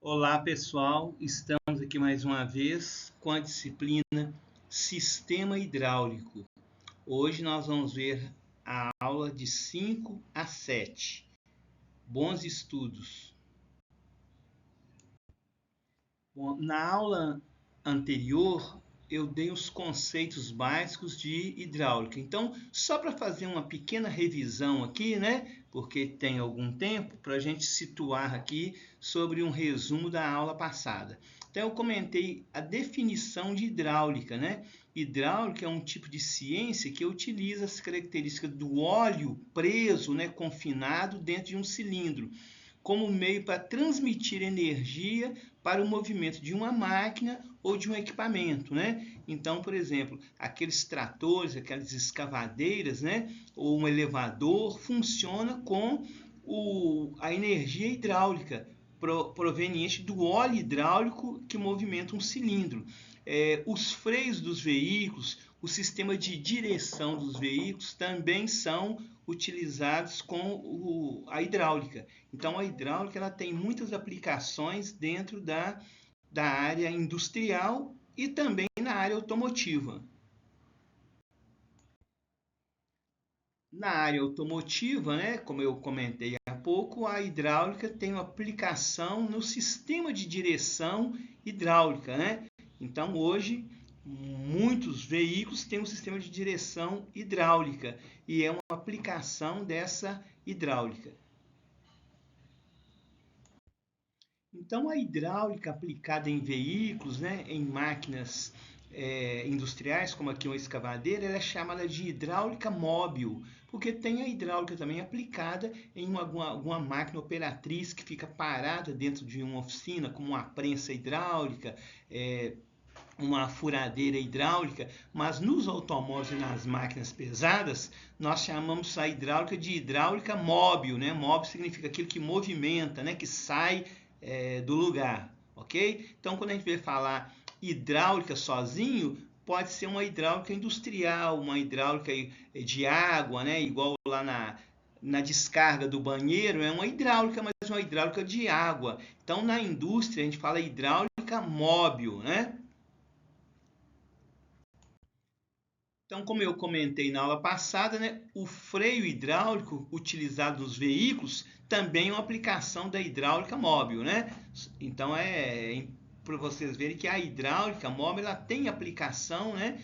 Olá, pessoal. Estamos aqui mais uma vez com a disciplina Sistema Hidráulico. Hoje nós vamos ver a aula de 5 a 7. Bons estudos. Bom, na aula anterior eu dei os conceitos básicos de hidráulica. Então, só para fazer uma pequena revisão aqui, né? Porque tem algum tempo, para a gente situar aqui sobre um resumo da aula passada. Então, eu comentei a definição de hidráulica, né? Hidráulica é um tipo de ciência que utiliza as características do óleo preso, né, confinado dentro de um cilindro, como meio para transmitir energia para o movimento de uma máquina ou de um equipamento, né? Então, por exemplo, aqueles tratores, aquelas escavadeiras, né? Ou um elevador funciona com a energia hidráulica proveniente do óleo hidráulico que movimenta um cilindro. Os freios dos veículos, o sistema de direção dos veículos também são utilizados com a hidráulica. Então, a hidráulica ela tem muitas aplicações dentro da área industrial e também na área automotiva. Na área automotiva, né, como eu comentei há pouco, a hidráulica tem uma aplicação no sistema de direção hidráulica, né? Então, hoje, muitos veículos têm um sistema de direção hidráulica e é uma aplicação dessa hidráulica. Então, a hidráulica aplicada em veículos, né, em máquinas industriais, como aqui uma escavadeira, ela é chamada de hidráulica móvel, porque tem a hidráulica também aplicada em alguma máquina operatriz que fica parada dentro de uma oficina, como uma prensa hidráulica, uma furadeira hidráulica, mas nos automóveis e nas máquinas pesadas, nós chamamos a hidráulica de hidráulica móvel, né? Móvel significa aquilo que movimenta, né? Que sai do lugar, ok? Então, quando a gente vai falar hidráulica sozinho, pode ser uma hidráulica industrial, uma hidráulica de água, né? Igual lá na descarga do banheiro, é uma hidráulica, mas uma hidráulica de água. Então, na indústria, a gente fala hidráulica móvel, né? Então, como eu comentei na aula passada, né, o freio hidráulico utilizado nos veículos também é uma aplicação da hidráulica móvel, né? Então, para vocês verem que a hidráulica móvel ela tem aplicação, né,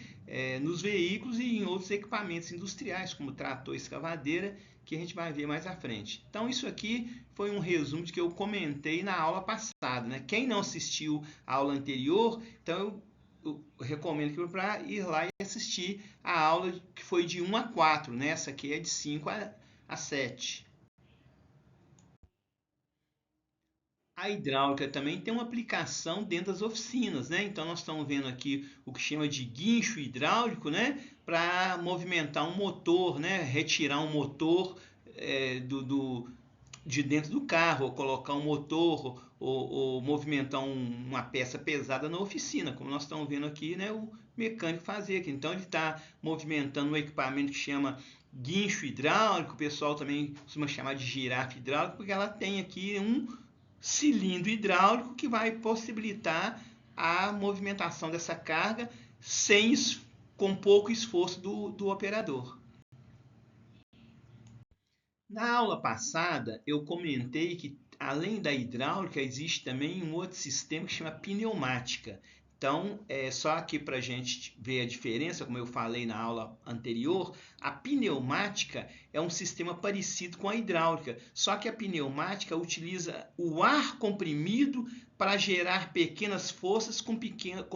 nos veículos e em outros equipamentos industriais, como trator e escavadeira, que a gente vai ver mais à frente. Então, isso aqui foi um resumo de que eu comentei na aula passada, né? Quem não assistiu a aula anterior, então eu recomendo que para ir lá e assistir a aula que foi de 1 a 4, né? Essa aqui é de 5 a 7. A hidráulica também tem uma aplicação dentro das oficinas, né? Então nós estamos vendo aqui o que chama de guincho hidráulico, né? Para movimentar um motor, né? Retirar um motor de dentro do carro, ou colocar um motor, ou movimentar uma peça pesada na oficina, como nós estamos vendo aqui, né, o mecânico fazer aqui. Então ele está movimentando um equipamento que chama guincho hidráulico, o pessoal também costuma chamar de girafa hidráulica, porque ela tem aqui um cilindro hidráulico que vai possibilitar a movimentação dessa carga com pouco esforço do operador. Na aula passada, eu comentei que, além da hidráulica, existe também um outro sistema que chama pneumática. Então, só aqui para a gente ver a diferença, como eu falei na aula anterior, a pneumática é um sistema parecido com a hidráulica, só que a pneumática utiliza o ar comprimido para gerar pequenas forças com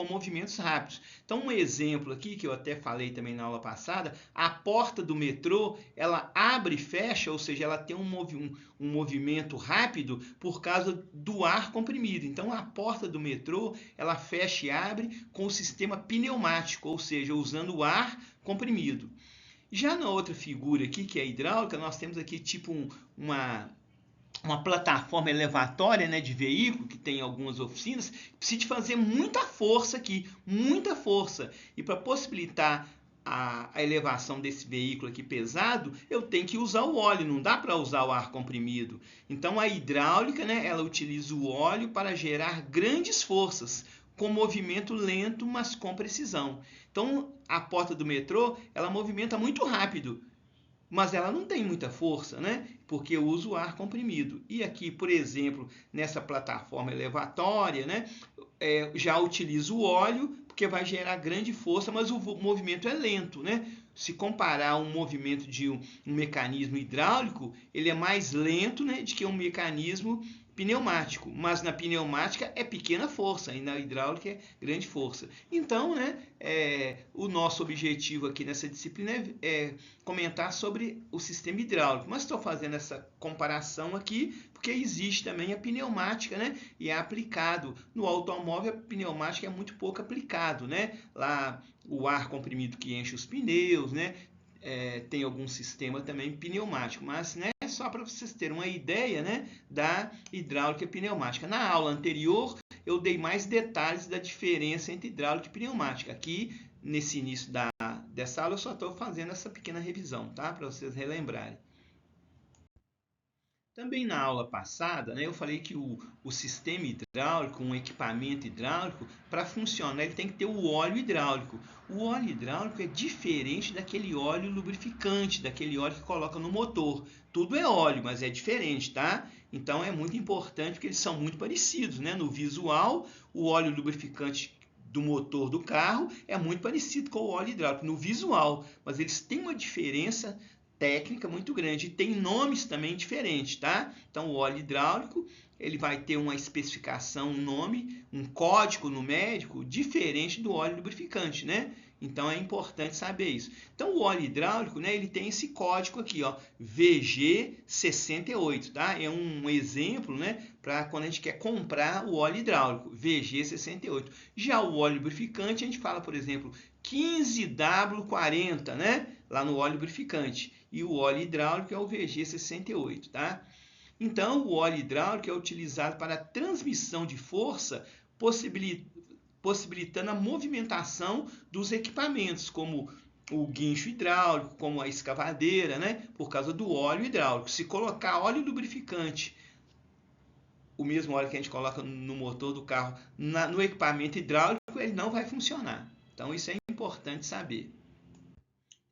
movimentos rápidos. Então, um exemplo aqui, que eu até falei também na aula passada, a porta do metrô, ela abre e fecha, ou seja, ela tem um movimento rápido por causa do ar comprimido. Então, a porta do metrô, ela fecha e abre com o sistema pneumático, ou seja, usando o ar comprimido. Já na outra figura aqui, que é a hidráulica, nós temos aqui tipo uma plataforma elevatória, né, de veículo, que tem algumas oficinas, precisa de fazer muita força aqui, muita força. E para possibilitar a elevação desse veículo aqui pesado, eu tenho que usar o óleo, não dá para usar o ar comprimido. Então a hidráulica, né, ela utiliza o óleo para gerar grandes forças, com movimento lento, mas com precisão. Então a porta do metrô, ela movimenta muito rápido, mas ela não tem muita força, né? Porque eu uso o ar comprimido. E aqui, por exemplo, nessa plataforma elevatória, né, já utilizo o óleo, porque vai gerar grande força, mas o movimento é lento, né? Se comparar um movimento de um mecanismo hidráulico, ele é mais lento, né, do que um mecanismo pneumático, mas na pneumática é pequena força e na hidráulica é grande força. Então, né, o nosso objetivo aqui nessa disciplina é comentar sobre o sistema hidráulico, mas estou fazendo essa comparação aqui porque existe também a pneumática, né, e é aplicado no automóvel. A pneumática é muito pouco aplicado, né, lá o ar comprimido que enche os pneus, né, tem algum sistema também pneumático, mas, né, só para vocês terem uma ideia, né, da hidráulica e pneumática. Na aula anterior eu dei mais detalhes da diferença entre hidráulica e pneumática. Aqui, nesse início dessa aula, eu só estou fazendo essa pequena revisão, tá? Para vocês relembrarem. Também na aula passada, né, eu falei que o sistema hidráulico, um equipamento hidráulico, para funcionar ele tem que ter o óleo hidráulico. O óleo hidráulico é diferente daquele óleo lubrificante, daquele óleo que coloca no motor. Tudo é óleo, mas é diferente, tá? Então é muito importante porque eles são muito parecidos, né? No visual, o óleo lubrificante do motor do carro é muito parecido com o óleo hidráulico no visual, mas eles têm uma diferença técnica muito grande e tem nomes também diferentes, tá? Então o óleo hidráulico ele vai ter uma especificação, um nome, um código numérico diferente do óleo lubrificante, né? Então é importante saber isso. Então o óleo hidráulico, né, ele tem esse código aqui, ó, VG68, tá? É um exemplo, né, para quando a gente quer comprar o óleo hidráulico, VG68. Já o óleo lubrificante, a gente fala, por exemplo, 15W40, né? Lá no óleo lubrificante. E o óleo hidráulico é o VG68, tá? Então, o óleo hidráulico é utilizado para a transmissão de força, possibilitando a movimentação dos equipamentos, como o guincho hidráulico, como a escavadeira, né? Por causa do óleo hidráulico. Se colocar óleo lubrificante, o mesmo óleo que a gente coloca no motor do carro, no equipamento hidráulico, ele não vai funcionar. Então, isso é importante saber.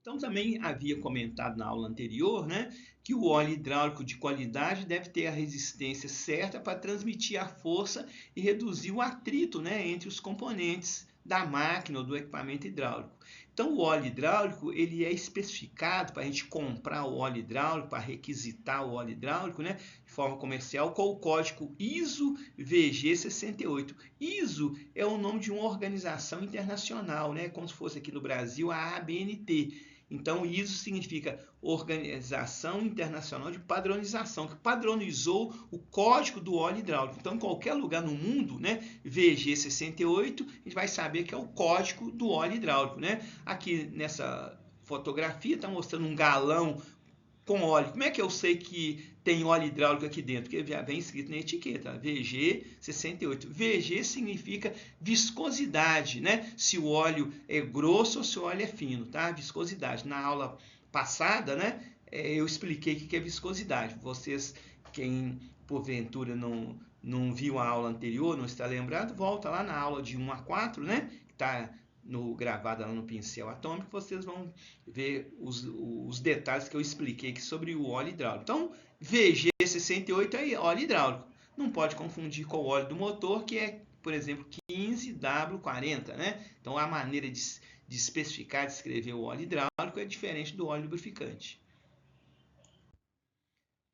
Então, também havia comentado na aula anterior, né, que o óleo hidráulico de qualidade deve ter a resistência certa para transmitir a força e reduzir o atrito, né, entre os componentes da máquina ou do equipamento hidráulico. Então, o óleo hidráulico ele é especificado para a gente comprar o óleo hidráulico, para requisitar o óleo hidráulico, né, de forma comercial, com o código ISO VG68. ISO é o nome de uma organização internacional, né, como se fosse aqui no Brasil a ABNT. Então, ISO significa Organização Internacional de Padronização, que padronizou o código do óleo hidráulico. Então, em qualquer lugar no mundo, né, VG68, a gente vai saber que é o código do óleo hidráulico, né? Aqui nessa fotografia está mostrando um galão com óleo. Como é que eu sei que tem óleo hidráulico aqui dentro? Porque já vem escrito na etiqueta, VG68. VG significa viscosidade, né? Se o óleo é grosso ou se o óleo é fino, tá? Viscosidade. Na aula passada, né, eu expliquei o que é viscosidade. Vocês, quem porventura não viu a aula anterior, não está lembrado, volta lá na aula de 1 a 4, né? Que está gravada lá no pincel atômico, vocês vão ver os detalhes que eu expliquei aqui sobre o óleo hidráulico. Então, VG68 é óleo hidráulico. Não pode confundir com o óleo do motor, que é, por exemplo, 15W40, né? Então, a maneira de especificar, de escrever o óleo hidráulico é diferente do óleo lubrificante.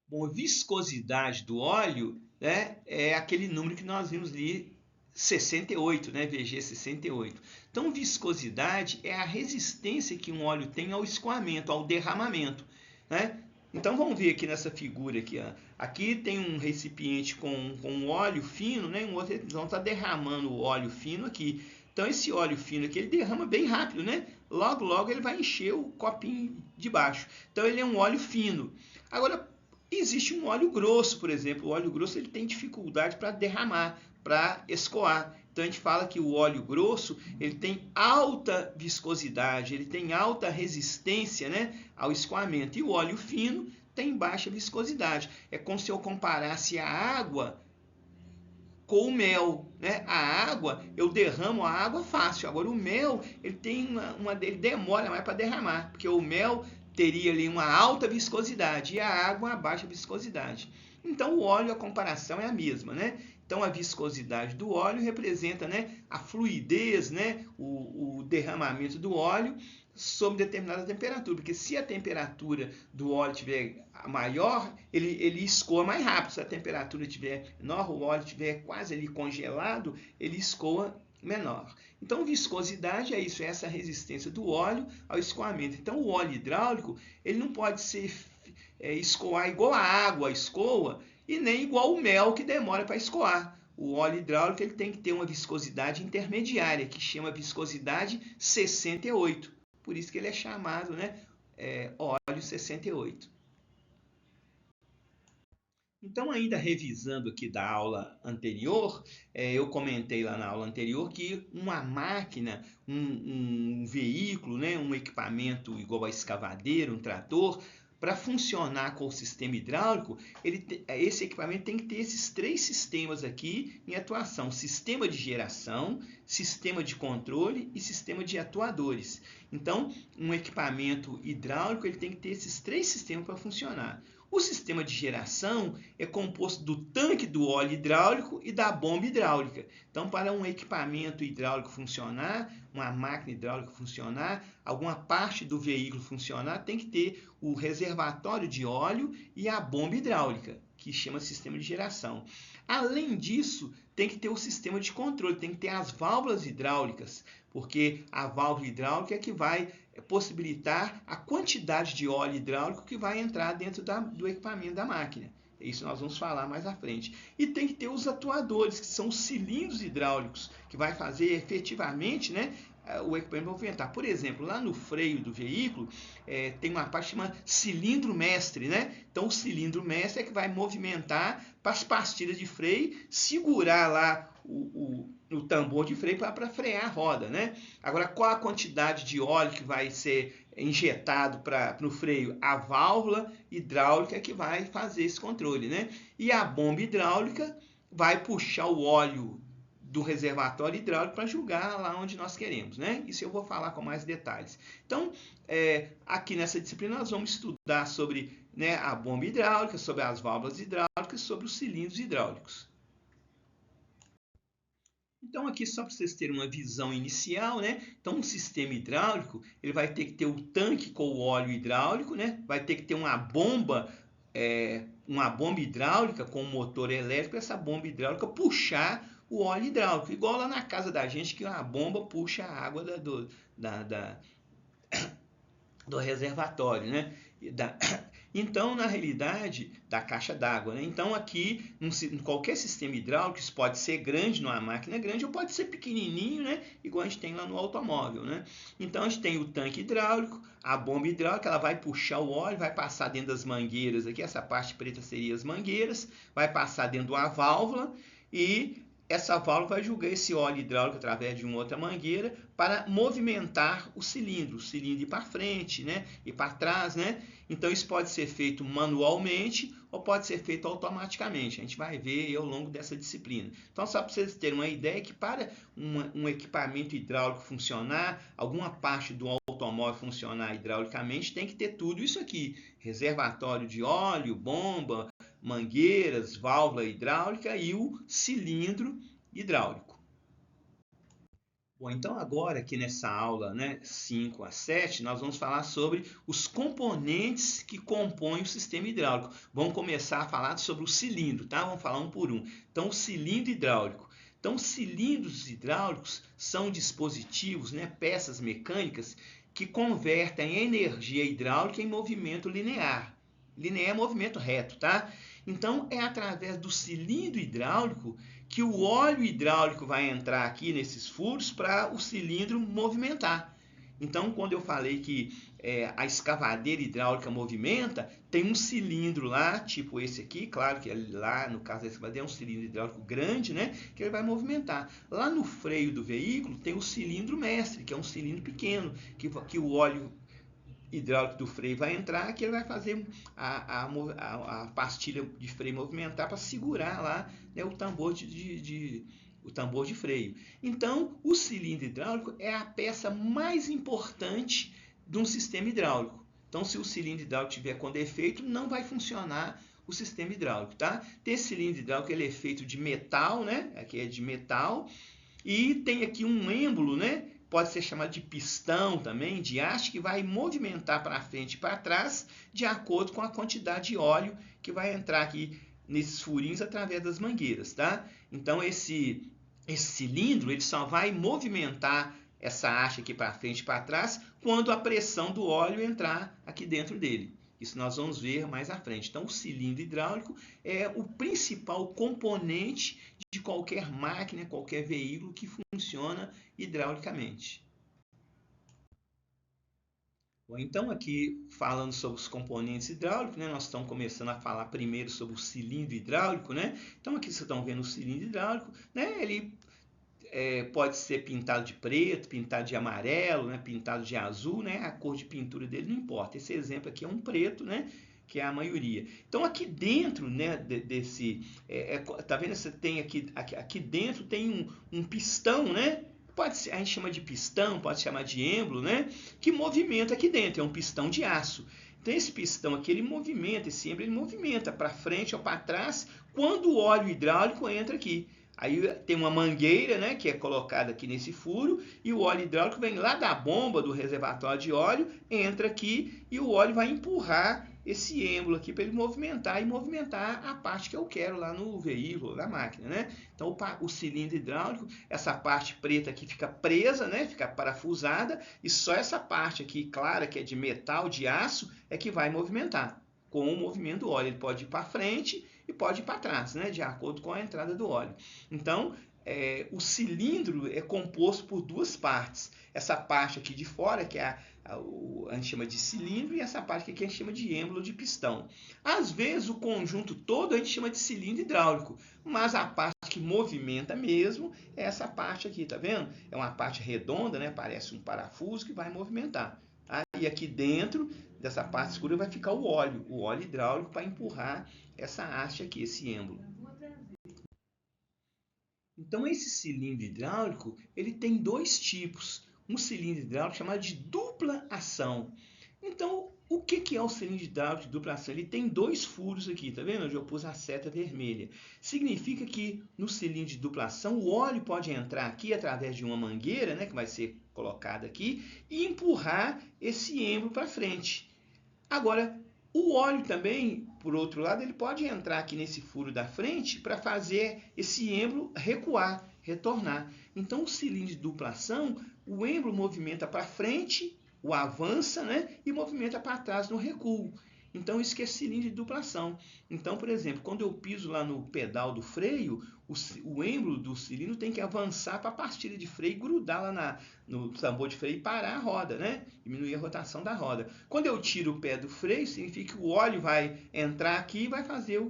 Bom, a viscosidade do óleo, né, é aquele número que nós vimos ali, 68, né, VG68. Então, viscosidade é a resistência que um óleo tem ao escoamento, ao derramamento, né? Então, vamos ver aqui nessa figura aqui, ó. Aqui tem um recipiente com óleo fino, né? Um outro está derramando o óleo fino aqui. Então, esse óleo fino aqui, ele derrama bem rápido, né? Logo, logo ele vai encher o copinho de baixo. Então, ele é um óleo fino. Agora, existe um óleo grosso, por exemplo. O óleo grosso ele tem dificuldade para derramar, para escoar. Então a gente fala que o óleo grosso ele tem alta viscosidade, ele tem alta resistência, né, ao escoamento. E o óleo fino tem baixa viscosidade. É como se eu comparasse a água com o mel, né? A água, eu derramo a água fácil. Agora o mel, ele tem ele demora mais para derramar, porque o mel teria ali uma alta viscosidade e a água uma baixa viscosidade. Então o óleo, a comparação é a mesma, né? Então a viscosidade do óleo representa, né, a fluidez, né, o derramamento do óleo sob determinada temperatura, porque se a temperatura do óleo estiver maior, ele escoa mais rápido. Se a temperatura estiver menor, o óleo estiver quase ali congelado, ele escoa menor. Então, viscosidade é isso, é essa resistência do óleo ao escoamento. Então, o óleo hidráulico ele não pode ser escoar igual a água escoa e nem igual o mel que demora para escoar. O óleo hidráulico ele tem que ter uma viscosidade intermediária, que chama viscosidade 68. Por isso que ele é chamado, né, óleo 68. Então, ainda revisando aqui da aula anterior, eu comentei lá na aula anterior que uma máquina, um veículo, né, um equipamento igual a escavadeira, um trator, para funcionar com o sistema hidráulico, esse equipamento tem que ter esses 3 sistemas aqui em atuação: sistema de geração, sistema de controle e sistema de atuadores. Então, um equipamento hidráulico ele tem que ter esses 3 sistemas para funcionar. O sistema de geração é composto do tanque do óleo hidráulico e da bomba hidráulica. Então, para um equipamento hidráulico funcionar, uma máquina hidráulica funcionar, alguma parte do veículo funcionar, tem que ter o reservatório de óleo e a bomba hidráulica, que chama sistema de geração. Além disso, tem que ter o sistema de controle, tem que ter as válvulas hidráulicas, porque a válvula hidráulica é que vai possibilitar a quantidade de óleo hidráulico que vai entrar dentro do equipamento da máquina. Isso nós vamos falar mais à frente. E tem que ter os atuadores, que são os cilindros hidráulicos, que vai fazer efetivamente, né, o equipamento movimentar. Por exemplo, lá no freio do veículo, tem uma parte chamada cilindro mestre, né? Então, o cilindro mestre é que vai movimentar para as pastilhas de freio, segurar lá o tambor de freio para frear a roda, né? Agora, qual a quantidade de óleo que vai ser injetado no freio? A válvula hidráulica que vai fazer esse controle, né? E a bomba hidráulica vai puxar o óleo do reservatório hidráulico para jogar lá onde nós queremos, né? Isso eu vou falar com mais detalhes. Então, aqui nessa disciplina nós vamos estudar sobre, né, a bomba hidráulica, sobre as válvulas hidráulicas, sobre os cilindros hidráulicos. Então, aqui só para vocês terem uma visão inicial, né? Então, um sistema hidráulico, ele vai ter que ter o tanque com o óleo hidráulico, né? Vai ter que ter uma bomba hidráulica com motor elétrico, essa bomba hidráulica puxar o óleo hidráulico, igual lá na casa da gente, que a bomba puxa a água do reservatório, né? Então, na realidade, da caixa d'água, né? Então, aqui, em qualquer sistema hidráulico, isso pode ser grande numa máquina grande ou pode ser pequenininho, né? Igual a gente tem lá no automóvel, né? Então, a gente tem o tanque hidráulico, a bomba hidráulica, ela vai puxar o óleo, vai passar dentro das mangueiras aqui, essa parte preta seria as mangueiras, vai passar dentro de uma válvula e essa válvula vai jogar esse óleo hidráulico através de uma outra mangueira para movimentar o cilindro ir para frente, né, e para trás, né? Então isso pode ser feito manualmente ou pode ser feito automaticamente. A gente vai ver ao longo dessa disciplina. Então, só para vocês terem uma ideia que para um equipamento hidráulico funcionar, alguma parte do automóvel funcionar hidraulicamente, tem que ter tudo isso aqui: reservatório de óleo, bomba, mangueiras, válvula hidráulica e o cilindro hidráulico. Bom, então agora aqui nessa aula, né, 5 a 7, nós vamos falar sobre os componentes que compõem o sistema hidráulico. Vamos começar a falar sobre o cilindro, tá? Vamos falar um por um. Então, o cilindro hidráulico. Então, cilindros hidráulicos são dispositivos, né, peças mecânicas que convertem a energia hidráulica em movimento linear. Linear é movimento reto, tá? Então, é através do cilindro hidráulico que o óleo hidráulico vai entrar aqui nesses furos para o cilindro movimentar. Então, quando eu falei que a escavadeira hidráulica movimenta, tem um cilindro lá, tipo esse aqui, claro que lá no caso da escavadeira é um cilindro hidráulico grande, né, que ele vai movimentar. Lá no freio do veículo tem o cilindro mestre, que é um cilindro pequeno, que o óleo hidráulico do freio vai entrar, que ele vai fazer a pastilha de freio movimentar para segurar lá, né, o tambor de freio. Então, o cilindro hidráulico é a peça mais importante de um sistema hidráulico. Então, se o cilindro hidráulico tiver com defeito, não vai funcionar o sistema hidráulico, tá? Esse cilindro hidráulico ele é feito de metal, né? Aqui é de metal, e tem aqui um êmbolo, né? Pode ser chamado de pistão também, de haste, que vai movimentar para frente e para trás de acordo com a quantidade de óleo que vai entrar aqui nesses furinhos através das mangueiras, tá? Então esse cilindro ele só vai movimentar essa haste aqui para frente e para trás quando a pressão do óleo entrar aqui dentro dele. Isso nós vamos ver mais à frente. Então o cilindro hidráulico é o principal componente de qualquer máquina, qualquer veículo que funciona hidraulicamente. Bom, então aqui falando sobre os componentes hidráulicos, né, nós estamos começando a falar primeiro sobre o cilindro hidráulico, né? Então aqui vocês estão vendo o cilindro hidráulico, né? Ele pode ser pintado de preto, pintado de amarelo, né? Pintado de azul, né? A cor de pintura dele não importa. Esse exemplo aqui é um preto, né? Que é a maioria. Então aqui dentro, né, tá vendo? Você tem aqui dentro tem um pistão, né? A gente chama de pistão, pode chamar de êmbolo, né? Que movimenta aqui dentro, é um pistão de aço. Então esse pistão aqui, ele movimenta, esse êmbolo ele movimenta para frente ou para trás quando o óleo hidráulico entra aqui. Aí tem uma mangueira, né, que é colocada aqui nesse furo, e o óleo hidráulico vem lá da bomba do reservatório de óleo, entra aqui e o óleo vai empurrar esse êmbolo aqui para ele movimentar a parte que eu quero lá no veículo, na máquina, né? Então o cilindro hidráulico, essa parte preta aqui fica presa, né, fica parafusada, e só essa parte aqui clara, que é de metal, de aço, é que vai movimentar. Com o movimento do óleo, ele pode ir para frente e pode ir para trás, né, de acordo com a entrada do óleo. Então, o cilindro é composto por duas partes. Essa parte aqui de fora, que a gente chama de cilindro, e essa parte aqui a gente chama de êmbolo de pistão. Às vezes, o conjunto todo a gente chama de cilindro hidráulico, mas a parte que movimenta mesmo é essa parte aqui, tá vendo? É uma parte redonda, né, parece um parafuso que vai movimentar. Tá? E aqui dentro dessa parte escura vai ficar o óleo hidráulico para empurrar essa haste aqui, esse êmbolo. Então esse cilindro hidráulico, ele tem dois tipos. Um cilindro hidráulico chamado de dupla ação. Então, o que é o cilindro hidráulico de dupla ação? Ele tem dois furos aqui, tá vendo? Onde eu pus a seta vermelha. Significa que no cilindro de dupla ação, o óleo pode entrar aqui através de uma mangueira, né, que vai ser colocada aqui, e empurrar esse êmbolo para frente. Agora, o óleo também, por outro lado, ele pode entrar aqui nesse furo da frente para fazer esse êmbolo recuar, retornar. Então, o cilindro de dupla ação, o êmbolo movimenta para frente, o avança, né, e movimenta para trás no recuo. Então, isso que é cilindro de dupla ação. Então, por exemplo, quando eu piso lá no pedal do freio, o êmbolo do cilindro tem que avançar para a pastilha de freio e grudar lá no tambor de freio e parar a roda, né? Diminuir a rotação da roda. Quando eu tiro o pé do freio, significa que o óleo vai entrar aqui e vai fazer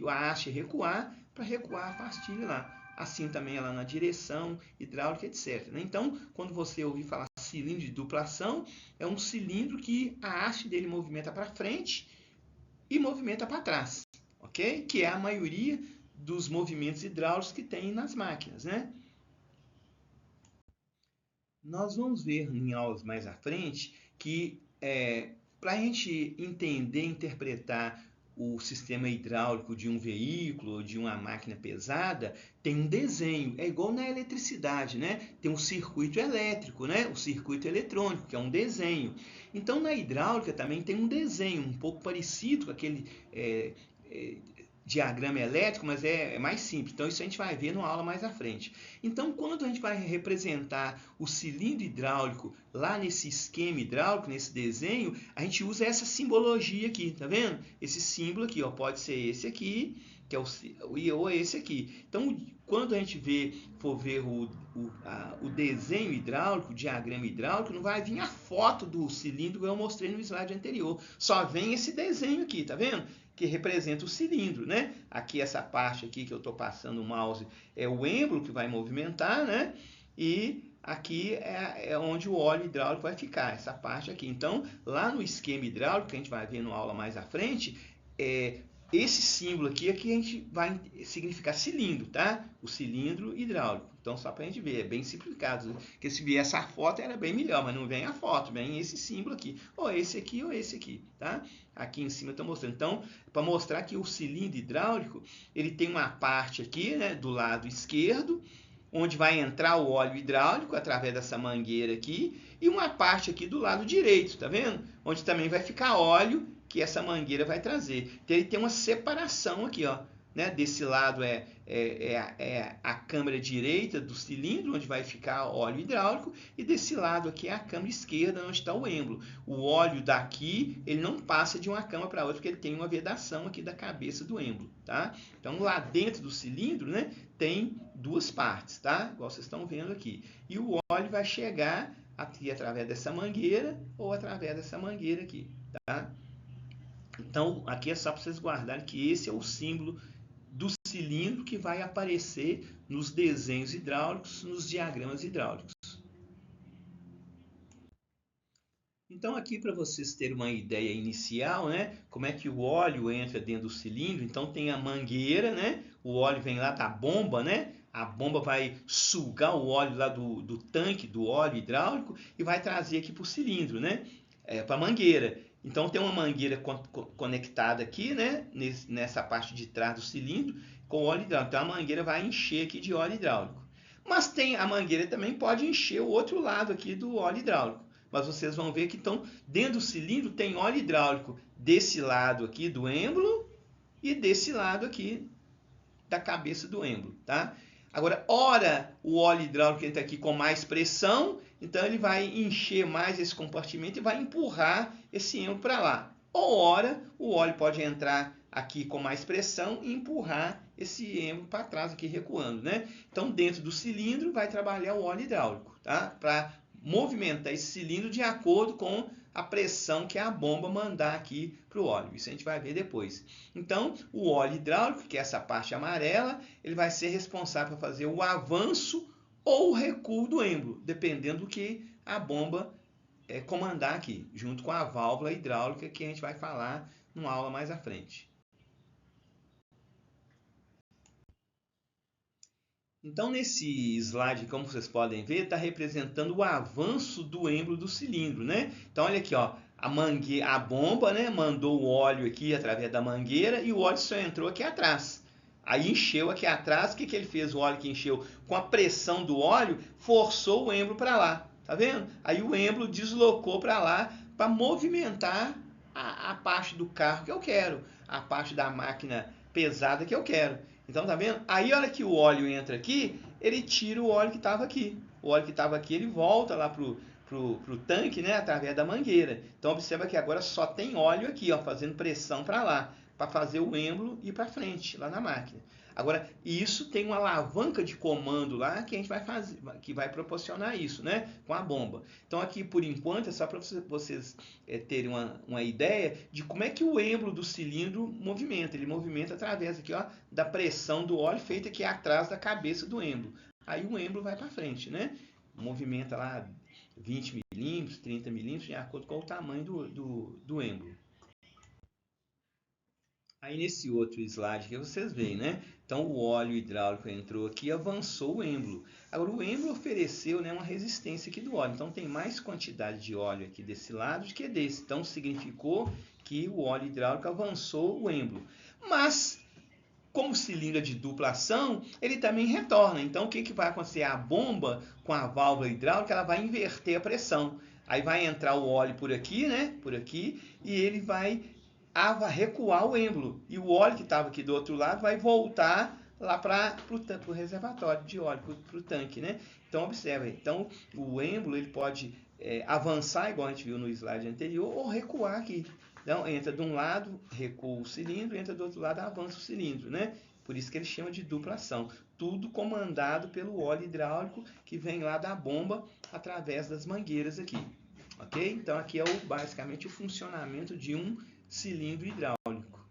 a haste recuar para recuar a pastilha lá. Assim também ela na direção, hidráulica, etc. Então, quando você ouvir falar cilindro de dupla ação, é um cilindro que a haste dele movimenta para frente e movimenta para trás, ok? Que é a maioria dos movimentos hidráulicos que tem nas máquinas, né? Nós vamos ver em aulas mais à frente que para a gente entender, interpretar o sistema hidráulico de um veículo ou de uma máquina pesada, tem um desenho, é igual na eletricidade, né? Tem um circuito elétrico, né? O circuito eletrônico, que é um desenho. Então, na hidráulica também tem um desenho um pouco parecido com aquele diagrama elétrico, mas é mais simples. Então, isso a gente vai ver numa aula mais à frente. Então, quando a gente vai representar o cilindro hidráulico lá nesse esquema hidráulico, nesse desenho, a gente usa essa simbologia aqui, tá vendo? Esse símbolo aqui, ó, pode ser esse aqui, que é ou esse aqui. Então, quando a gente for ver o desenho hidráulico, o diagrama hidráulico, não vai vir a foto do cilindro que eu mostrei no slide anterior. Só vem esse desenho aqui, tá vendo? Que representa o cilindro, né? Aqui essa parte aqui que eu estou passando o mouse é o êmbolo que vai movimentar, né? E aqui é onde o óleo hidráulico vai ficar, essa parte aqui. Então, lá no esquema hidráulico, que a gente vai ver na aula mais à frente, esse símbolo aqui a gente vai significar cilindro, tá? O cilindro hidráulico. Então, só para a gente ver, é bem simplificado. Porque se vier essa foto, era bem melhor, mas não vem a foto, vem esse símbolo aqui. Ou esse aqui, ou esse aqui, tá? Aqui em cima eu estou mostrando. Então, para mostrar que o cilindro hidráulico, ele tem uma parte aqui, né, do lado esquerdo, onde vai entrar o óleo hidráulico através dessa mangueira aqui, e uma parte aqui do lado direito, tá vendo? Onde também vai ficar óleo que essa mangueira vai trazer. Então ele tem uma separação aqui, ó, né? Desse lado é a câmara direita do cilindro, onde vai ficar o óleo hidráulico, e desse lado aqui é a câmara esquerda, onde está o êmbolo. O óleo daqui, ele não passa de uma câmara para outra, porque ele tem uma vedação aqui da cabeça do êmbolo, tá? Então lá dentro do cilindro, né, tem duas partes, tá? Igual vocês estão vendo aqui. E o óleo vai chegar aqui através dessa mangueira ou através dessa mangueira aqui, tá? Então, aqui é só para vocês guardarem que esse é o símbolo do cilindro que vai aparecer nos desenhos hidráulicos, nos diagramas hidráulicos. Então, aqui para vocês terem uma ideia inicial, né, como é que o óleo entra dentro do cilindro, então tem a mangueira, né, o óleo vem lá da bomba, né, a bomba vai sugar o óleo lá do tanque do óleo hidráulico e vai trazer aqui para o cilindro, né, para a mangueira. Então tem uma mangueira conectada aqui, né, nessa parte de trás do cilindro com óleo hidráulico. Então a mangueira vai encher aqui de óleo hidráulico. Mas a mangueira também pode encher o outro lado aqui do óleo hidráulico. Mas vocês vão ver que então dentro do cilindro tem óleo hidráulico desse lado aqui do êmbolo e desse lado aqui da cabeça do êmbolo, tá? Agora, ora o óleo hidráulico entra aqui com mais pressão, então ele vai encher mais esse compartimento e vai empurrar esse êmbolo para lá. Ou ora o óleo pode entrar aqui com mais pressão e empurrar esse êmbolo para trás aqui recuando, né? Então dentro do cilindro vai trabalhar o óleo hidráulico, tá? Para movimentar esse cilindro de acordo com a pressão que a bomba mandar aqui para o óleo. Isso a gente vai ver depois. Então, o óleo hidráulico, que é essa parte amarela, ele vai ser responsável por fazer o avanço ou o recuo do êmbolo, dependendo do que a bomba comandar aqui, junto com a válvula hidráulica que a gente vai falar numa aula mais à frente. Então, nesse slide, como vocês podem ver, está representando o avanço do êmbolo do cilindro, né? Então, olha aqui, ó, a bomba, né, mandou o óleo aqui através da mangueira e o óleo só entrou aqui atrás. Aí encheu aqui atrás, o que ele fez? O óleo que encheu com a pressão do óleo, forçou o êmbolo para lá, tá vendo? Aí o êmbolo deslocou para lá para movimentar a parte do carro que eu quero, a parte da máquina pesada que eu quero. Então, tá vendo? Aí, a hora que o óleo entra aqui, ele tira o óleo que estava aqui. O óleo que estava aqui, ele volta lá pro tanque, né, através da mangueira. Então, observa que agora só tem óleo aqui, ó, fazendo pressão para lá, para fazer o êmbolo ir para frente, lá na máquina. Agora, isso tem uma alavanca de comando lá que a gente vai fazer, que vai proporcionar isso, né, com a bomba. Então, aqui, por enquanto, é só para vocês terem uma ideia de como é que o êmbolo do cilindro movimenta. Ele movimenta através aqui, ó, da pressão do óleo feita aqui atrás da cabeça do êmbolo. Aí o êmbolo vai para frente, né? Movimenta lá 20 milímetros, 30 milímetros, de acordo com o tamanho do êmbolo. Aí nesse outro slide que vocês veem, né? Então o óleo hidráulico entrou aqui e avançou o êmbolo. Agora o êmbolo ofereceu, né, uma resistência aqui do óleo. Então tem mais quantidade de óleo aqui desse lado do que desse. Então significou que o óleo hidráulico avançou o êmbolo. Mas, como o cilindro é de dupla ação, ele também retorna. Então o que vai acontecer? A bomba com a válvula hidráulica, ela vai inverter a pressão. Aí vai entrar o óleo por aqui, né? Por aqui, e ele vai recuar o êmbolo. E o óleo que estava aqui do outro lado vai voltar lá para o reservatório de óleo, para o tanque, né? Então, observa. Então, o êmbolo ele pode avançar, igual a gente viu no slide anterior, ou recuar aqui. Então, entra de um lado, recua o cilindro, entra do outro lado, avança o cilindro, né? Por isso que ele chama de dupla ação. Tudo comandado pelo óleo hidráulico que vem lá da bomba através das mangueiras aqui. Ok? Então, aqui é basicamente o funcionamento de um cilindro hidráulico.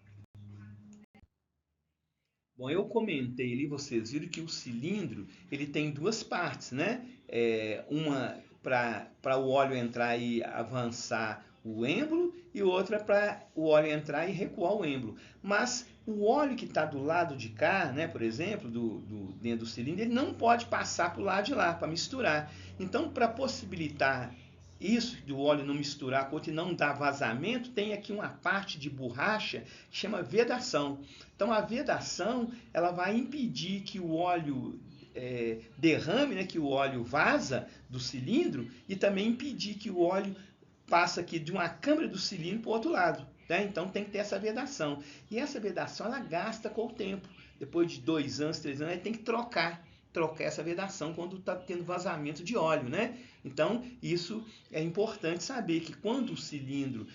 Bom, eu comentei ali, vocês viram que o cilindro ele tem duas partes, né? Uma para o óleo entrar e avançar o êmbolo e outra para o óleo entrar e recuar o êmbolo. Mas o óleo que está do lado de cá, né, por exemplo, dentro do cilindro, ele não pode passar para o lado de lá, para misturar. Então, para possibilitar isso, do óleo não misturar com o outro e não dar vazamento, tem aqui uma parte de borracha que chama vedação. Então, a vedação ela vai impedir que o óleo derrame, né, que o óleo vaza do cilindro e também impedir que o óleo passe aqui de uma câmara do cilindro para o outro lado. Né? Então, tem que ter essa vedação. E essa vedação ela gasta com o tempo. Depois de 2 anos, 3 anos, aí tem que trocar essa vedação quando está tendo vazamento de óleo, né? Então, isso é importante saber que quando o cilindro,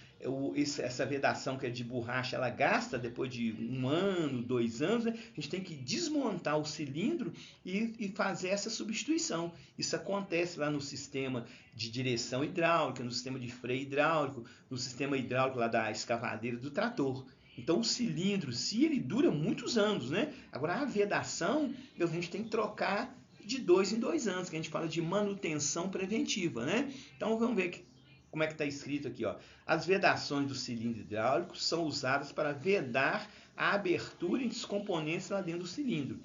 essa vedação que é de borracha, ela gasta depois de 1 ano, 2 anos, né? A gente tem que desmontar o cilindro e fazer essa substituição. Isso acontece lá no sistema de direção hidráulica, no sistema de freio hidráulico, no sistema hidráulico lá da escavadeira do trator. Então, o cilindro, se ele dura muitos anos, né? Agora, a vedação, a gente tem que trocar de 2 em 2 anos, que a gente fala de manutenção preventiva, né? Então, vamos ver como é que está escrito aqui, ó. As vedações do cilindro hidráulico são usadas para vedar a abertura dos componentes lá dentro do cilindro.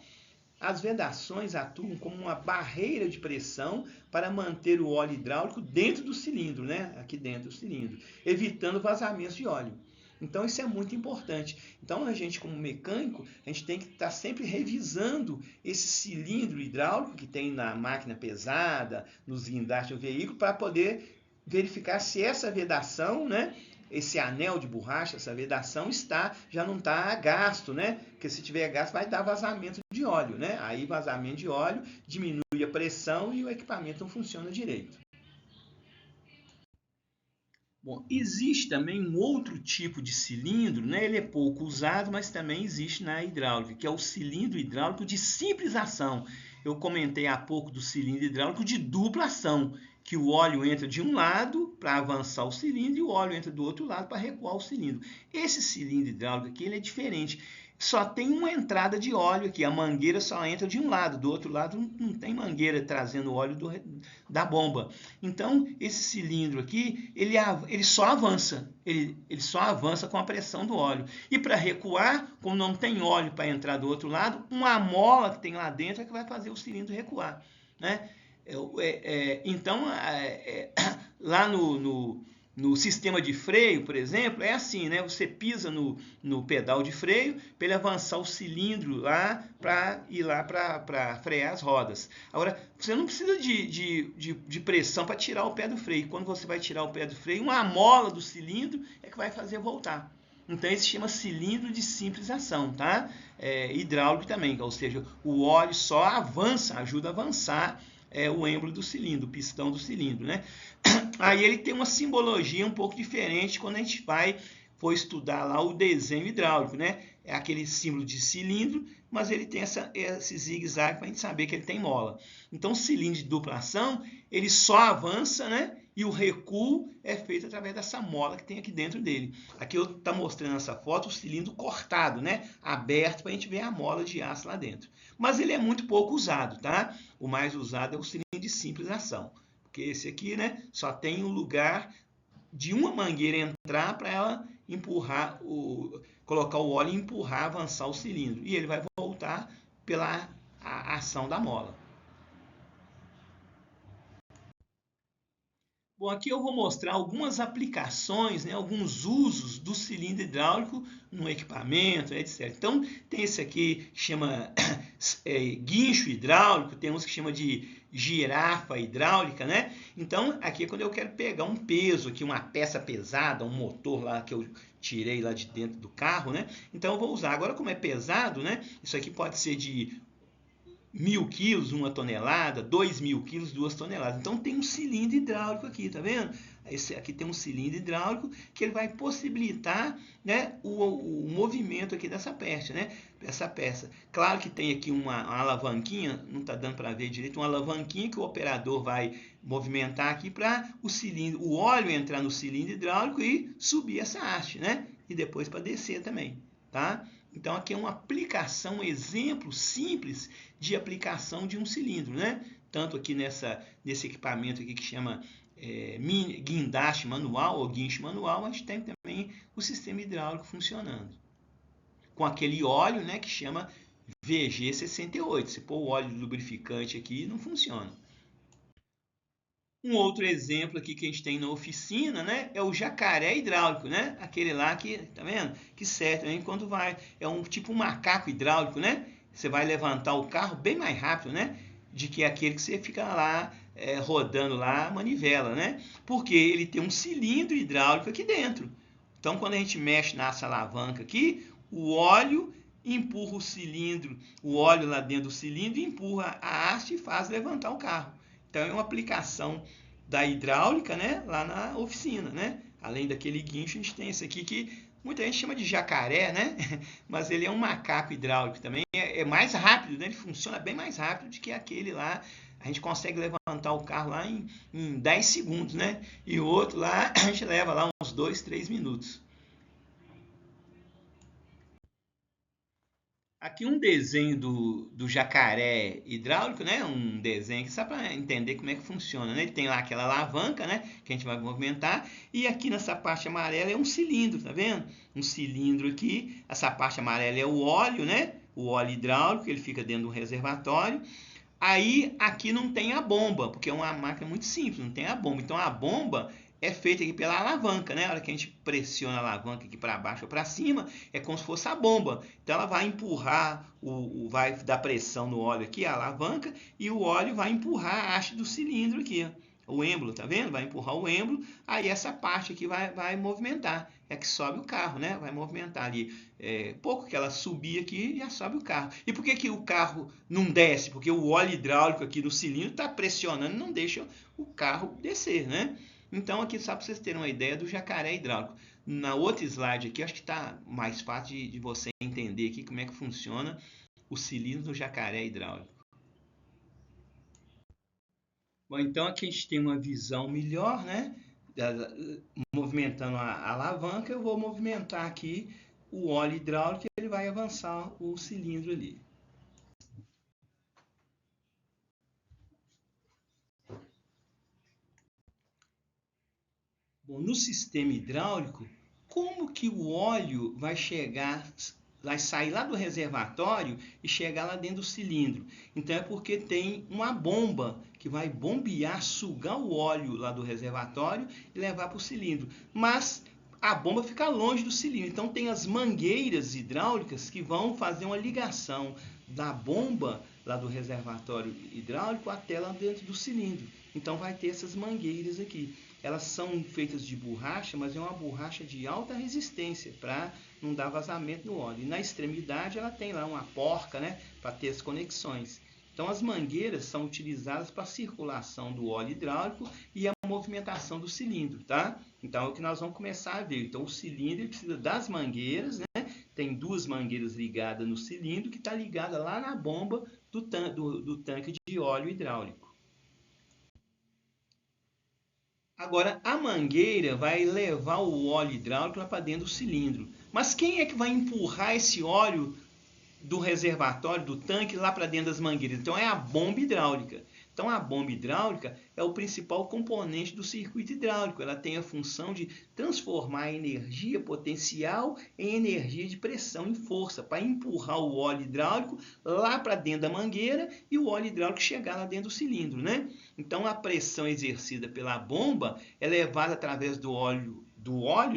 As vedações atuam como uma barreira de pressão para manter o óleo hidráulico dentro do cilindro, né? Aqui dentro do cilindro, evitando vazamentos de óleo. Então, isso é muito importante. Então, a gente, como mecânico, a gente tem que estar sempre revisando esse cilindro hidráulico que tem na máquina pesada, nos guindastes do veículo, para poder verificar se essa vedação, né, esse anel de borracha, essa vedação já não está gasto, né? Porque se tiver gasto vai dar vazamento de óleo, né? Aí vazamento de óleo diminui a pressão e o equipamento não funciona direito. Bom, existe também um outro tipo de cilindro, né? Ele é pouco usado, mas também existe na hidráulica, que é o cilindro hidráulico de simples ação. Eu comentei há pouco do cilindro hidráulico de dupla ação, que o óleo entra de um lado para avançar o cilindro e o óleo entra do outro lado para recuar o cilindro. Esse cilindro hidráulico aqui ele é diferente. Só tem uma entrada de óleo aqui, a mangueira só entra de um lado, do outro lado não tem mangueira trazendo óleo da bomba. Então, esse cilindro aqui, ele só avança, ele só avança com a pressão do óleo. E para recuar, como não tem óleo para entrar do outro lado, uma mola que tem lá dentro é que vai fazer o cilindro recuar, né? Então, lá no sistema de freio, por exemplo, é assim, né? Você pisa no pedal de freio para ele avançar o cilindro lá para ir lá para frear as rodas. Agora, você não precisa de pressão para tirar o pé do freio. Quando você vai tirar o pé do freio, uma mola do cilindro é que vai fazer voltar. Então, esse se chama cilindro de simples ação, tá? Hidráulico também, ou seja, o óleo só avança, ajuda a avançar o êmbolo do cilindro, o pistão do cilindro, né? Aí ele tem uma simbologia um pouco diferente quando a gente for estudar lá o desenho hidráulico, né? É aquele símbolo de cilindro, mas ele tem esse zigue-zague para a gente saber que ele tem mola. Então, o cilindro de dupla ação, ele só avança, né? E o recuo é feito através dessa mola que tem aqui dentro dele. Aqui eu estou mostrando nessa foto o cilindro cortado, né? Aberto para a gente ver a mola de aço lá dentro. Mas ele é muito pouco usado, tá? O mais usado é o cilindro de simples ação. Porque esse aqui, né, só tem um lugar de uma mangueira entrar para ela empurrar, colocar o óleo e empurrar, avançar o cilindro. E ele vai voltar pela ação da mola. Bom, aqui eu vou mostrar algumas aplicações, né, alguns usos do cilindro hidráulico no equipamento, etc. Então, tem esse aqui que chama guincho hidráulico, tem uns que chama de girafa hidráulica, né? Então, aqui é quando eu quero pegar um peso, aqui uma peça pesada, um motor lá que eu tirei lá de dentro do carro, né? Então, eu vou usar. Agora, como é pesado, né? Isso aqui pode ser de 1.000 quilos, 1 tonelada, 2.000 quilos, 2 toneladas. Então tem um cilindro hidráulico aqui, tá vendo? Esse aqui tem um cilindro hidráulico que ele vai possibilitar, né, o movimento aqui dessa peça, né? Essa peça. Claro que tem aqui uma alavanquinha, não está dando para ver direito, uma alavanquinha que o operador vai movimentar aqui para o cilindro, o óleo entrar no cilindro hidráulico e subir essa haste, né? E depois para descer também, tá? Então aqui é uma aplicação, um exemplo simples de aplicação de um cilindro, né? Tanto aqui nesse equipamento aqui que chama guindaste manual ou guincho manual, a gente tem também o sistema hidráulico funcionando. Com aquele óleo, né, que chama VG68. Se pôr o óleo lubrificante aqui, não funciona. Um outro exemplo aqui que a gente tem na oficina, né, é o jacaré hidráulico, né? Aquele lá que, tá vendo? Que serve também quando vai, é um tipo um macaco hidráulico, né? Você vai levantar o carro bem mais rápido, né? De que aquele que você fica lá rodando lá a manivela, né? Porque ele tem um cilindro hidráulico aqui dentro. Então, quando a gente mexe nessa alavanca aqui, o óleo empurra o cilindro, o óleo lá dentro do cilindro empurra a haste e faz levantar o carro. Então é uma aplicação da hidráulica, né, lá na oficina, né? Além daquele guincho, a gente tem esse aqui que muita gente chama de jacaré, né? Mas ele é um macaco hidráulico também. É mais rápido, né? Ele funciona bem mais rápido do que aquele lá. A gente consegue levantar o carro lá em 10 segundos, né? E o outro lá, a gente leva lá uns 2, 3 minutos. Aqui um desenho do jacaré hidráulico, né? Um desenho que só para entender como é que funciona, né? Ele tem lá aquela alavanca, né? Que a gente vai movimentar. E aqui nessa parte amarela é um cilindro, tá vendo? Um cilindro aqui. Essa parte amarela é o óleo, né? O óleo hidráulico, ele fica dentro do reservatório. Aí aqui não tem a bomba, porque é uma máquina muito simples, não tem a bomba. Então a bomba é feita aqui pela alavanca, né? A hora que a gente pressiona a alavanca aqui para baixo ou para cima, é como se fosse a bomba. Então ela vai empurrar, vai dar pressão no óleo aqui, a alavanca, e o óleo vai empurrar a haste do cilindro aqui, o êmbolo, tá vendo? Vai empurrar o êmbolo, aí essa parte aqui vai movimentar. É que sobe o carro, né? Vai movimentar ali. Pouco que ela subir aqui, já sobe o carro. E por que o carro não desce? Porque o óleo hidráulico aqui no cilindro está pressionando e não deixa o carro descer, né? Então aqui só para vocês terem uma ideia do jacaré hidráulico. Na outra slide aqui, acho que está mais fácil de você entender aqui como é que funciona o cilindro do jacaré hidráulico. Bom, então aqui a gente tem uma visão melhor, né? Movimentando a alavanca, eu vou movimentar aqui o óleo hidráulico e ele vai avançar o cilindro ali. Bom, no sistema hidráulico, como que o óleo vai sair lá do reservatório e chegar lá dentro do cilindro? Então é porque tem uma bomba que vai bombear, sugar o óleo lá do reservatório e levar para o cilindro. Mas a bomba fica longe do cilindro, então tem as mangueiras hidráulicas que vão fazer uma ligação da bomba lá do reservatório hidráulico até lá dentro do cilindro. Então vai ter essas mangueiras aqui. Elas são feitas de borracha, mas é uma borracha de alta resistência para não dar vazamento no óleo. E na extremidade ela tem lá uma porca, né, para ter as conexões. Então as mangueiras são utilizadas para a circulação do óleo hidráulico e a movimentação do cilindro, tá? Então é o que nós vamos começar a ver. Então o cilindro precisa das mangueiras, né? Tem duas mangueiras ligadas no cilindro que está ligada lá na bomba do tanque de óleo hidráulico. Agora, a mangueira vai levar o óleo hidráulico lá para dentro do cilindro. Mas quem é que vai empurrar esse óleo do reservatório, do tanque, lá para dentro das mangueiras? Então, é a bomba hidráulica. Então, a bomba hidráulica é o principal componente do circuito hidráulico. Ela tem a função de transformar a energia potencial em energia de pressão, em força, para empurrar o óleo hidráulico lá para dentro da mangueira e o óleo hidráulico chegar lá dentro do cilindro, né? Então, a pressão exercida pela bomba é levada através do óleo,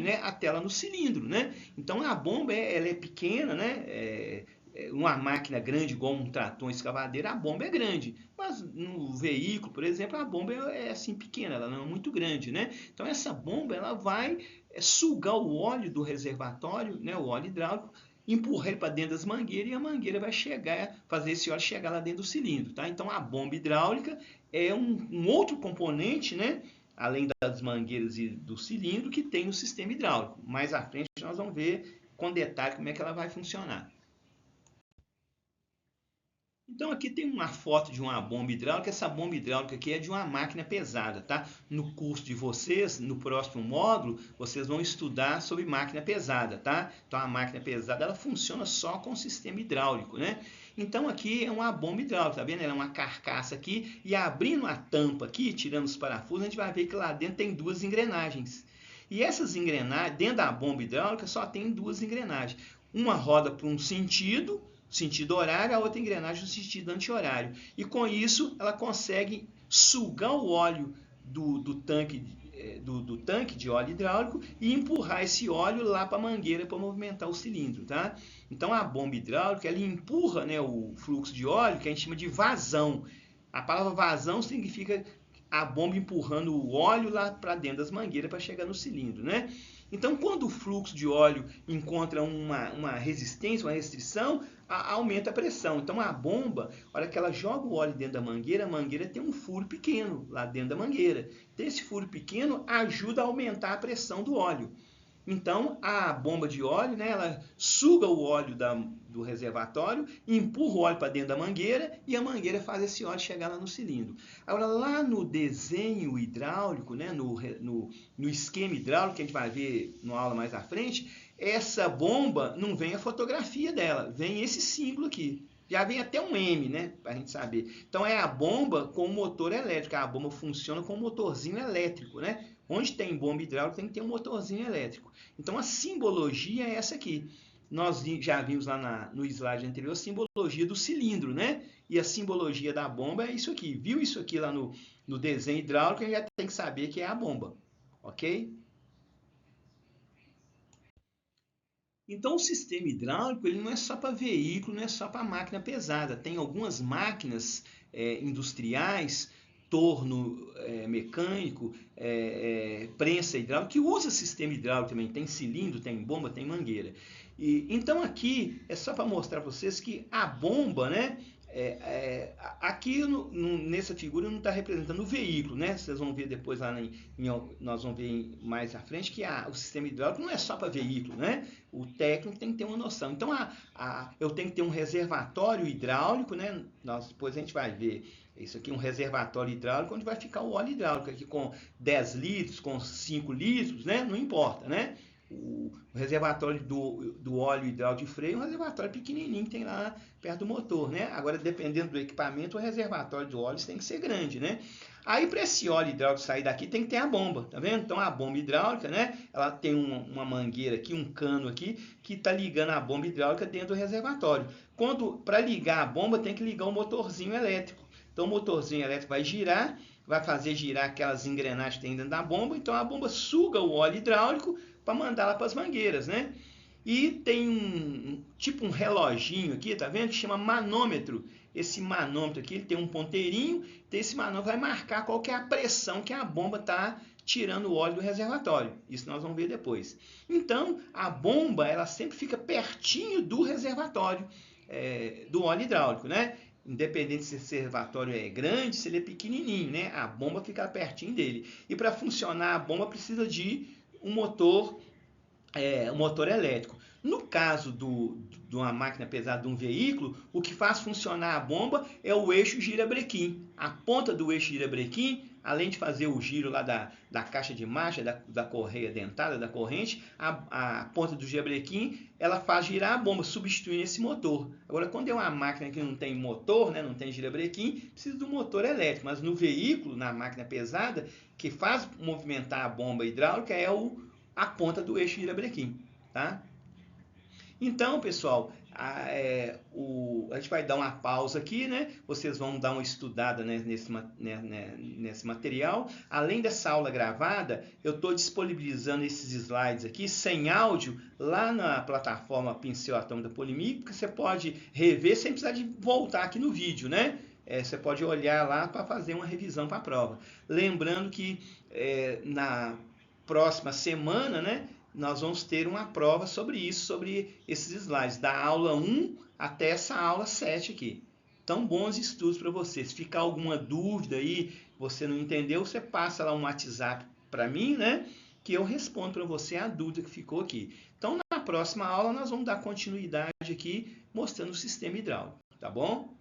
né, até lá no cilindro, né? Então, a bomba ela é pequena, né? Uma máquina grande igual um trator, uma escavadeira, a bomba é grande. Mas no veículo, por exemplo, a bomba é assim pequena, ela não é muito grande, né? Então essa bomba ela vai sugar o óleo do reservatório, né, o óleo hidráulico, empurrar ele para dentro das mangueiras e a mangueira vai chegar, fazer esse óleo chegar lá dentro do cilindro, tá? Então a bomba hidráulica é um outro componente, né? Além das mangueiras e do cilindro que tem no sistema hidráulico. Mais à frente nós vamos ver com detalhe como é que ela vai funcionar. Então aqui tem uma foto de uma bomba hidráulica. Essa bomba hidráulica aqui é de uma máquina pesada, tá? No curso de vocês, no próximo módulo, vocês vão estudar sobre máquina pesada, tá? Então a máquina pesada ela funciona só com o sistema hidráulico, né? Então aqui é uma bomba hidráulica, tá vendo? Ela é uma carcaça aqui e abrindo a tampa aqui, tirando os parafusos, a gente vai ver que lá dentro tem duas engrenagens. E essas engrenagens, dentro da bomba hidráulica, só tem duas engrenagens. Uma roda para um sentido horário, a outra engrenagem no sentido anti-horário. E com isso, ela consegue sugar o óleo do tanque de óleo hidráulico e empurrar esse óleo lá para a mangueira para movimentar o cilindro, tá? Então a bomba hidráulica ela empurra, né, o fluxo de óleo que a gente chama de vazão. A palavra vazão significa a bomba empurrando o óleo lá para dentro das mangueiras para chegar no cilindro, né? Então, quando o fluxo de óleo encontra uma resistência, uma restrição, aumenta a pressão. Então, a bomba, a hora que ela joga o óleo dentro da mangueira, a mangueira tem um furo pequeno lá dentro da mangueira. Então, esse furo pequeno ajuda a aumentar a pressão do óleo. Então, a bomba de óleo, né, ela suga o óleo do reservatório, empurra o óleo para dentro da mangueira e a mangueira faz esse óleo chegar lá no cilindro. Agora, lá no desenho hidráulico, né, no esquema hidráulico, que a gente vai ver numa aula mais à frente, essa bomba não vem a fotografia dela, vem esse símbolo aqui. Já vem até um M, né, para a gente saber. Então, é a bomba com motor elétrico. A bomba funciona com um motorzinho elétrico, né? Onde tem bomba hidráulica tem que ter um motorzinho elétrico. Então a simbologia é essa aqui. Nós já vimos lá no slide anterior a simbologia do cilindro, né? E a simbologia da bomba é isso aqui. Viu isso aqui lá no desenho hidráulico, a gente já tem que saber que é a bomba, ok? Então o sistema hidráulico ele não é só para veículo, não é só para máquina pesada. Tem algumas máquinas industriais, torno mecânico, prensa hidráulica, que usa sistema hidráulico também. Tem cilindro, tem bomba, tem mangueira. Então aqui é só para mostrar para vocês que a bomba, né? Aqui nessa figura não está representando o veículo, né? Vocês vão ver depois lá nós vamos ver mais à frente que o sistema hidráulico não é só para veículo, né? O técnico tem que ter uma noção. Então eu tenho que ter um reservatório hidráulico, né? Depois a gente vai ver isso aqui, um reservatório hidráulico onde vai ficar o óleo hidráulico aqui com 10 litros, com 5 litros, né? Não importa, né? O reservatório do óleo hidráulico de freio é um reservatório pequenininho que tem lá perto do motor, né? Agora, dependendo do equipamento, o reservatório de óleos tem que ser grande, né? Aí, para esse óleo hidráulico sair daqui, tem que ter a bomba, tá vendo? Então, a bomba hidráulica, né? Ela tem uma mangueira aqui, um cano aqui, que está ligando a bomba hidráulica dentro do reservatório. Para ligar a bomba, tem que ligar um motorzinho elétrico. Então, o motorzinho elétrico vai girar, vai fazer girar aquelas engrenagens que tem dentro da bomba. Então, a bomba suga o óleo hidráulico para mandar lá para as mangueiras, né? E tem tipo um reloginho aqui, tá vendo? Que chama manômetro. Esse manômetro aqui ele tem um ponteirinho, então esse manômetro vai marcar qual que é a pressão que a bomba está tirando o óleo do reservatório. Isso nós vamos ver depois. Então, a bomba ela sempre fica pertinho do reservatório do óleo hidráulico, né? Independente se esse reservatório é grande, se ele é pequenininho, né? A bomba fica pertinho dele. E para funcionar a bomba precisa de um motor elétrico. No caso de uma máquina pesada de um veículo, o que faz funcionar a bomba é o eixo girabrequim. A ponta do eixo girabrequim, além de fazer o giro lá da caixa de marcha, da correia dentada, da corrente, a ponta do girabrequim, ela faz girar a bomba, substituindo esse motor. Agora, quando é uma máquina que não tem motor, né, não tem girabrequim, precisa do motor elétrico. Mas no veículo, na máquina pesada, que faz movimentar a bomba hidráulica é a ponta do eixo girabrequim, tá? Então, pessoal, a gente vai dar uma pausa aqui, né? Vocês vão dar uma estudada, né, nesse material. Além dessa aula gravada, eu estou disponibilizando esses slides aqui sem áudio lá na plataforma Pincel Atômico da Polimic, porque você pode rever sem precisar de voltar aqui no vídeo, né? Você pode olhar lá para fazer uma revisão para a prova. Lembrando que na próxima semana, né, nós vamos ter uma prova sobre isso, sobre esses slides, da aula 1 até essa aula 7 aqui. Então, bons estudos para vocês. Se ficar alguma dúvida aí, você não entendeu, você passa lá um WhatsApp para mim, né? Que eu respondo para você a dúvida que ficou aqui. Então, na próxima aula, nós vamos dar continuidade aqui, mostrando o sistema hidráulico, tá bom?